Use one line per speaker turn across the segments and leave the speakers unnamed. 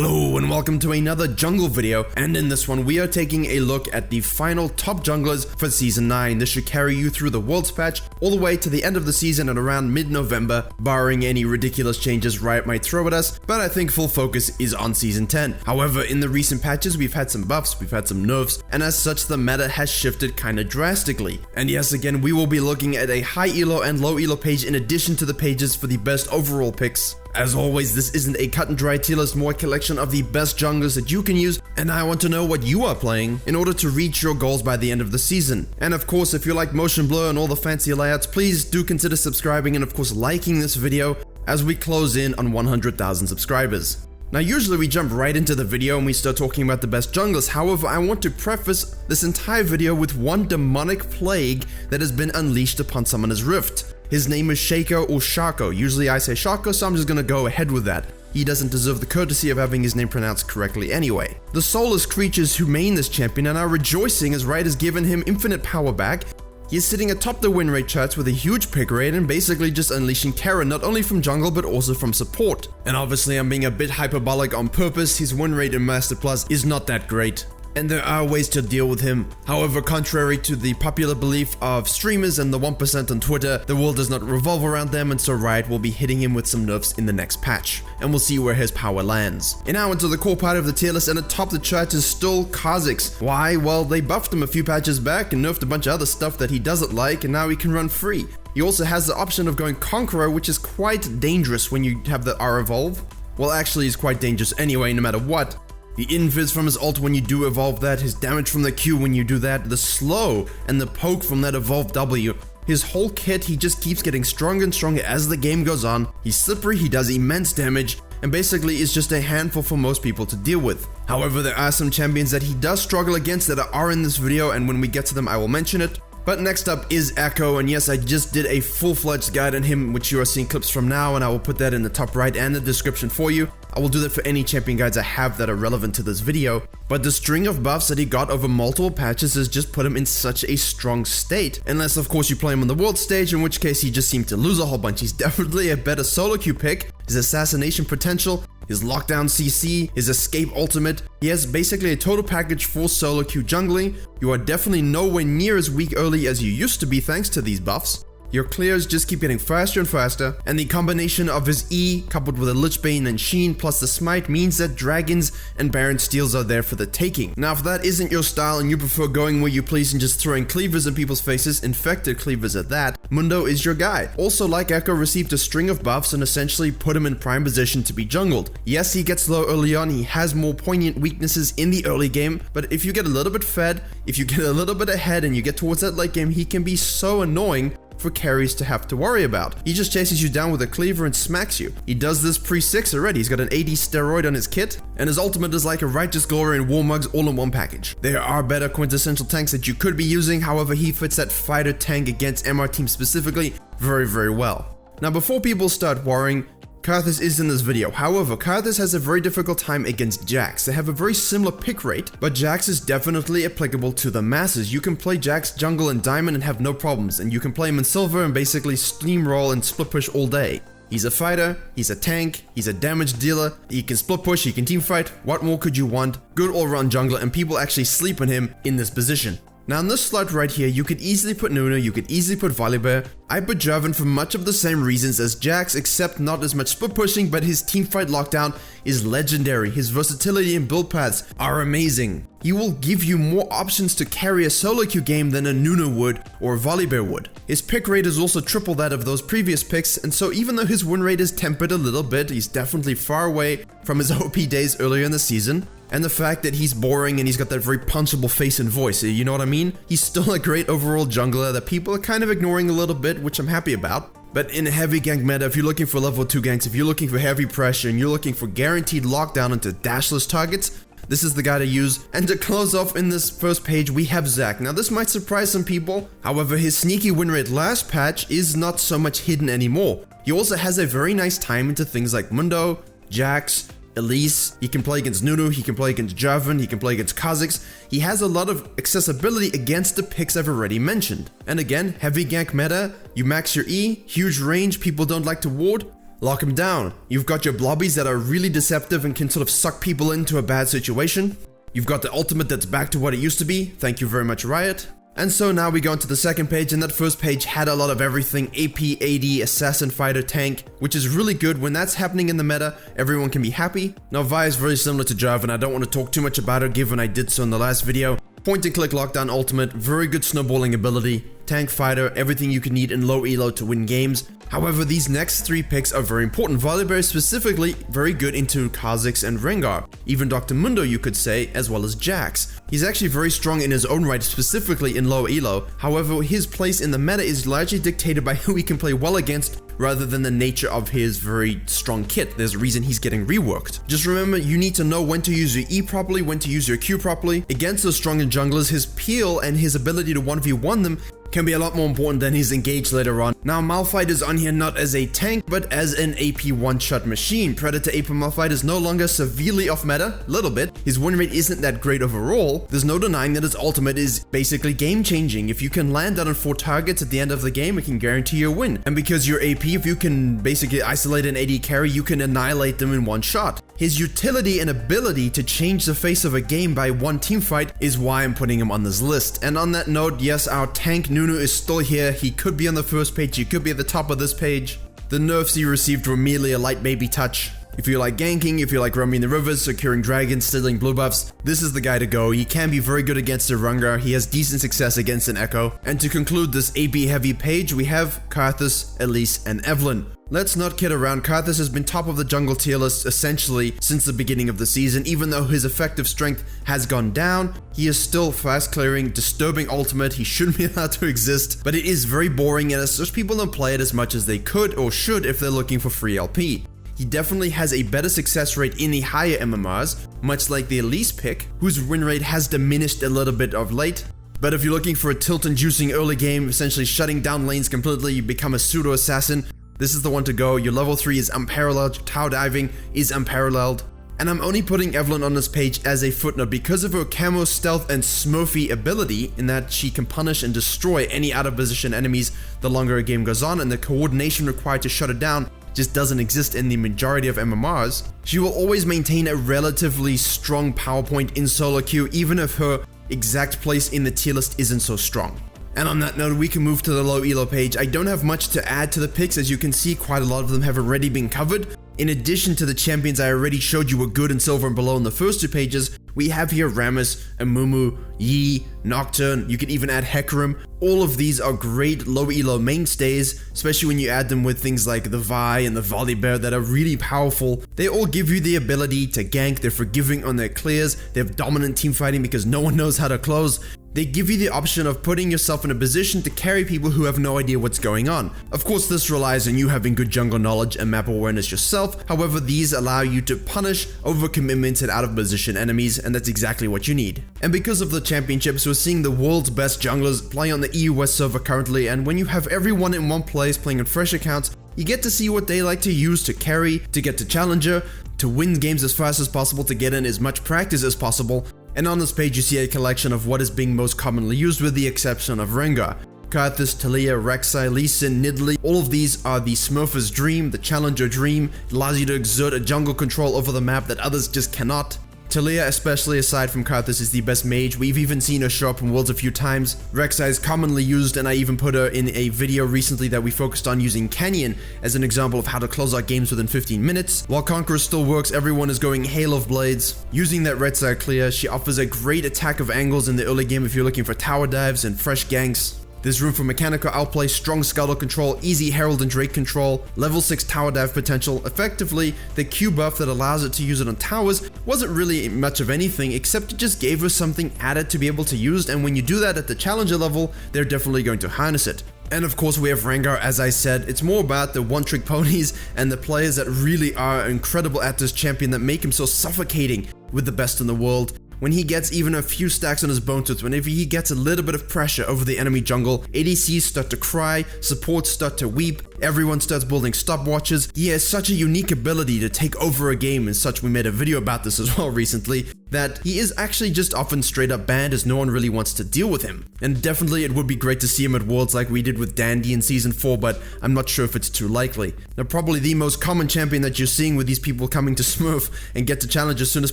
Hello and welcome to another jungle video, and in this one we are taking a look at the final top junglers for Season 9. This should carry you through the Worlds patch all the way to the end of the season at around mid-November, barring any ridiculous changes Riot might throw at us, but I think full focus is on Season 10. However, in the recent patches we've had some buffs, we've had some nerfs, and as such the meta has shifted kinda drastically. And yes, again we will be looking at a high elo and low elo page in addition to the pages for the best overall picks. As always, this isn't a cut and dry tier list, more a collection of the best junglers that you can use, and I want to know what you are playing in order to reach your goals by the end of the season. And of course, if you like motion blur and all the fancy layouts, please do consider subscribing and of course liking this video as we close in on 100,000 subscribers. Now usually we jump right into the video and we start talking about the best junglers. However, I want to preface this entire video with one demonic plague that has been unleashed upon Summoner's Rift. His name is Shaco or Shako. Usually I say Shako, so I'm just gonna go ahead with that. He doesn't deserve the courtesy of having his name pronounced correctly anyway. The soulless creatures who main this champion are now rejoicing as Riot has given him infinite power back. He is sitting atop the win rate charts with a huge pick rate and basically just unleashing terror not only from jungle but also from support. And obviously I'm being a bit hyperbolic on purpose, his win rate in Master Plus is not that great, and there are ways to deal with him. However, contrary to the popular belief of streamers and the 1% on Twitter, the world does not revolve around them, and so Riot will be hitting him with some nerfs in the next patch, and we'll see where his power lands. And now into the core part of the tier list, and atop the chart is still Kha'Zix. Why? Well, they buffed him a few patches back and nerfed a bunch of other stuff that he doesn't like, and now he can run free. He also has the option of going Conqueror, which is quite dangerous when you have the R evolve. Well, actually, he's quite dangerous anyway, no matter what. The invis from his ult when you do evolve that, his damage from the Q when you do that, the slow and the poke from that evolved W. His whole kit, he just keeps getting stronger and stronger as the game goes on. He's slippery, he does immense damage, and basically is just a handful for most people to deal with. However, there are some champions that he does struggle against that are in this video, and when we get to them I will mention it. But next up is Echo, and yes, I just did a full-fledged guide on him, which you are seeing clips from now, and I will put that in the top right and the description for you. I will do that for any champion guides I have that are relevant to this video. But the string of buffs that he got over multiple patches has just put him in such a strong state. Unless of course you play him on the world stage, in which case he just seemed to lose a whole bunch. He's definitely a better solo queue pick. His assassination potential, his lockdown CC, his escape ultimate. He has basically a total package for solo queue jungling. You are definitely nowhere near as weak early as you used to be thanks to these buffs. Your clears just keep getting faster and faster, and the combination of his E coupled with a Lichbane and Sheen plus the Smite means that dragons and Baron steals are there for the taking. Now if that isn't your style and you prefer going where you please and just throwing cleavers in people's faces, infected cleavers at that, Mundo is your guy. Also, like Echo, received a string of buffs and essentially put him in prime position to be jungled. Yes, he gets low early on, he has more poignant weaknesses in the early game, but if you get a little bit fed, if you get a little bit ahead and you get towards that late game, he can be so annoying for carries to have to worry about. He just chases you down with a cleaver and smacks you. He does this pre-6 already. He's got an AD steroid on his kit, and his ultimate is like a Righteous Glory and War Mugs all in one package. There are better quintessential tanks that you could be using, however he fits that fighter tank against MR team specifically very well. Now before people start worrying, Karthus is in this video. However, Karthus has a very difficult time against Jax. They have a very similar pick rate, but Jax is definitely applicable to the masses. You can play Jax jungle and diamond and have no problems, and you can play him in silver and basically steamroll and split push all day. He's a fighter, he's a tank, he's a damage dealer, he can split push, he can team fight. What more could you want? Good all-round jungler, and people actually sleep on him in this position. Now in this slot right here, you could easily put Nunu, you could easily put Volibear. I put Jarvan for much of the same reasons as Jax, except not as much split pushing, but his teamfight lockdown is legendary. His versatility and build paths are amazing. He will give you more options to carry a solo queue game than a Nunu would or a Volibear would. His pick rate is also triple that of those previous picks, and so even though his win rate is tempered a little bit, he's definitely far away from his OP days earlier in the season. And the fact that he's boring and he's got that very punchable face and voice, you know what I mean? He's still a great overall jungler that people are kind of ignoring a little bit, which I'm happy about. But in a heavy gank meta, if you're looking for level 2 ganks, if you're looking for heavy pressure and you're looking for guaranteed lockdown into dashless targets, this is the guy to use. And to close off in this first page, we have Zac. Now this might surprise some people, however his sneaky win rate last patch is not so much hidden anymore. He also has a very nice time into things like Mundo, Jax, Elise, he can play against Nunu, he can play against Jarvan, he can play against Kha'Zix. He has a lot of accessibility against the picks I've already mentioned. And again, heavy gank meta, you max your E, huge range, people don't like to ward. lock him down. You've got your blobbies that are really deceptive and can sort of suck people into a bad situation. You've got the ultimate that's back to what it used to be. Thank you very much, Riot. And so now we go into the second page, and that first page had a lot of everything: AP, AD, assassin, fighter, tank, which is really good. When that's happening in the meta, everyone can be happy. Now Vi is very similar to Jarvan, and I don't want to talk too much about her given I did so in the last video. Point and click lockdown ultimate, very good snowballing ability, tank, fighter, everything you can need in low elo to win games. However, these next 3 picks are very important. Volibear specifically very good into Kha'Zix and Rengar, even Dr. Mundo you could say, as well as Jax. He's actually very strong in his own right, specifically in low elo. However, his place in the meta is largely dictated by who he can play well against, rather than the nature of his very strong kit. There's a reason he's getting reworked. Just remember, you need to know when to use your E properly, when to use your Q properly. Against those stronger junglers, his peel and his ability to 1v1 them can be a lot more important than his engage later on. Now, Malphite is on here not as a tank, but as an AP one-shot machine. Predator AP Malphite is no longer severely off meta, a little bit. His win rate isn't that great overall. There's no denying that his ultimate is basically game-changing. If you can land that on 4 targets at the end of the game, it can guarantee you a win. And because you're AP, if you can basically isolate an AD carry, you can annihilate them in one shot. His utility and ability to change the face of a game by one teamfight is why I'm putting him on this list. And on that note, yes, our tank Nunu is still here. He could be on the first page, he could be at the top of this page. The nerfs he received were merely a light baby touch. If you like ganking, if you like roaming the rivers, securing dragons, stealing blue buffs, this is the guy to go. He can be very good against a Rengar, he has decent success against an Echo. And to conclude this AB heavy page, we have Karthus, Elise, and Evelynn. Let's not kid around, Karthus has been top of the jungle tier list essentially since the beginning of the season. Even though his effective strength has gone down, he is still fast clearing, disturbing ultimate, he shouldn't be allowed to exist, but it is very boring and such people don't play it as much as they could or should if they're looking for free LP. He definitely has a better success rate in the higher MMRs, much like the Elise pick, whose win rate has diminished a little bit of late. But if you're looking for a tilt-inducing early game, essentially shutting down lanes completely, you become a pseudo-assassin, this is the one to go. Your level 3 is unparalleled, tower diving is unparalleled. And I'm only putting Evelynn on this page as a footnote because of her camo, stealth, and smurfy ability in that she can punish and destroy any out of position enemies the longer a game goes on, and the coordination required to shut it down just doesn't exist in the majority of MMRs. She will always maintain a relatively strong power point in solo queue even if her exact place in the tier list isn't so strong. And on that note, we can move to the low elo page. I don't have much to add to the picks, as you can see quite a lot of them have already been covered. In addition to the champions I already showed you were good in silver and below in the first 2 pages, we have here Rammus, Amumu, Yi, Nocturne, you can even add Hecarim. All of these are great low elo mainstays, especially when you add them with things like the Vi and the Volibear that are really powerful. They all give you the ability to gank, they're forgiving on their clears, they have dominant team fighting because no one knows how to close. They give you the option of putting yourself in a position to carry people who have no idea what's going on. Of course, this relies on you having good jungle knowledge and map awareness yourself. However, these allow you to punish overcommitments and out of position enemies, and that's exactly what you need. And because of the championships, we're seeing the world's best junglers play on the EU West server currently, and when you have everyone in one place playing on fresh accounts, you get to see what they like to use to carry, to get to challenger, to win games as fast as possible, to get in as much practice as possible. And on this page you see a collection of what is being most commonly used with the exception of Rengar. Karthus, Taliyah, Rek'Sai, Lee Sin, Nidalee, all of these are the Smurfer's dream, the challenger dream. It allows you to exert a jungle control over the map that others just cannot. Taliyah, especially aside from Karthus, is the best mage. We've even seen her show up in Worlds a few times. Rek'Sai is commonly used, and I even put her in a video recently that we focused on using Canyon as an example of how to close out games within 15 minutes. While Conqueror still works, everyone is going Hail of Blades. Using that Rek'Sai clear, she offers a great attack of angles in the early game if you're looking for tower dives and fresh ganks. There's room for mechanical outplay, strong scuttle control, easy herald and drake control, level 6 tower dive potential. Effectively, the Q buff that allows it to use it on towers wasn't really much of anything, except it just gave her something added to be able to use, and when you do that at the challenger level, they're definitely going to harness it. And of course we have Rengar, as I said. It's more about the one-trick ponies and the players that really are incredible at this champion that make him so suffocating with the best in the world. When he gets even a few stacks on his bone tooth, whenever he gets a little bit of pressure over the enemy jungle, ADCs start to cry, supports start to weep, everyone starts building stopwatches. He has such a unique ability to take over a game and such. We made a video about this as well recently, that he is actually just often straight up banned as no one really wants to deal with him. And definitely it would be great to see him at Worlds like we did with Dandy in Season 4, but I'm not sure if it's too likely. Now probably the most common champion that you're seeing with these people coming to Smurf and get to challenge as soon as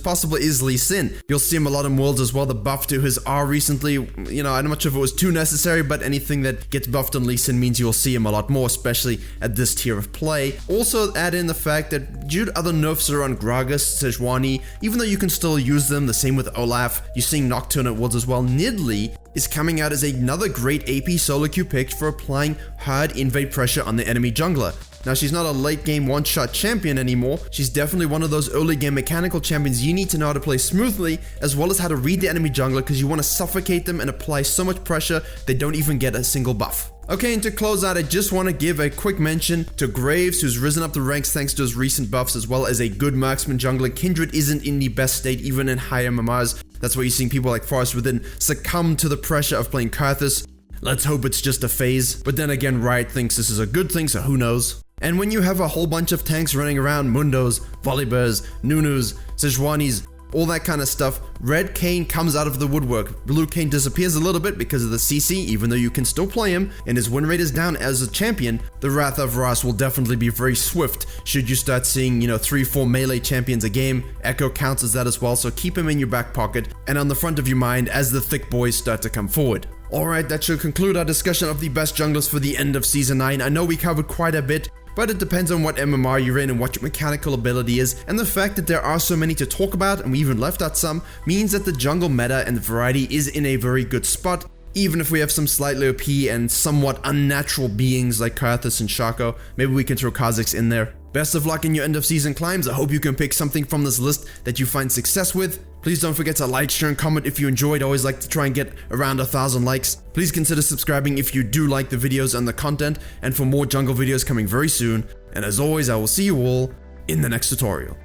possible is Lee Sin. You'll see him a lot in Worlds as well. The buff to his R recently, you know, I'm not sure if it was too necessary, but anything that gets buffed on Lee Sin means you'll see him a lot more, especially at this tier of play. Also add in the fact that due to other nerfs around Gragas, Sejuani, even though you can still use them, the same with Olaf, you're seeing Nocturne at Worlds as well. Nidalee is coming out as another great AP solo queue pick for applying hard invade pressure on the enemy jungler. Now she's not a late game one-shot champion anymore, she's definitely one of those early game mechanical champions you need to know how to play smoothly, as well as how to read the enemy jungler, because you want to suffocate them and apply so much pressure they don't even get a single buff. Okay, and to close out, I just want to give a quick mention to Graves, who's risen up the ranks thanks to his recent buffs, as well as a good marksman jungler. Kindred isn't in the best state even in higher MMRs. That's why you're seeing people like Forest Within succumb to the pressure of playing Karthus. Let's hope it's just a phase, but then again, Riot thinks this is a good thing, so who knows? And when you have a whole bunch of tanks running around, Mundos, Volibears, Nunus, Sejuanis, all that kind of stuff, Red Kayn comes out of the woodwork. Blue Kayn disappears a little bit because of the CC, even though you can still play him, and his win rate is down as a champion. The Wrath of Ras will definitely be very swift should you start seeing, 3-4 melee champions a game. Echo counts as that as well, so keep him in your back pocket and on the front of your mind as the thick boys start to come forward. Alright, that should conclude our discussion of the best junglers for the end of Season 9. I know we covered quite a bit, but it depends on what MMR you're in and what your mechanical ability is, and the fact that there are so many to talk about, and we even left out some, means that the jungle meta and the variety is in a very good spot. Even if we have some slightly OP and somewhat unnatural beings like Karthus and Shaco, maybe we can throw Kha'Zix in there. Best of luck in your end of season climbs. I hope you can pick something from this list that you find success with. Please don't forget to like, share, and comment if you enjoyed. I always like to try and get around 1,000 likes. Please consider subscribing if you do like the videos and the content, and for more jungle videos coming very soon. And as always, I will see you all in the next tutorial.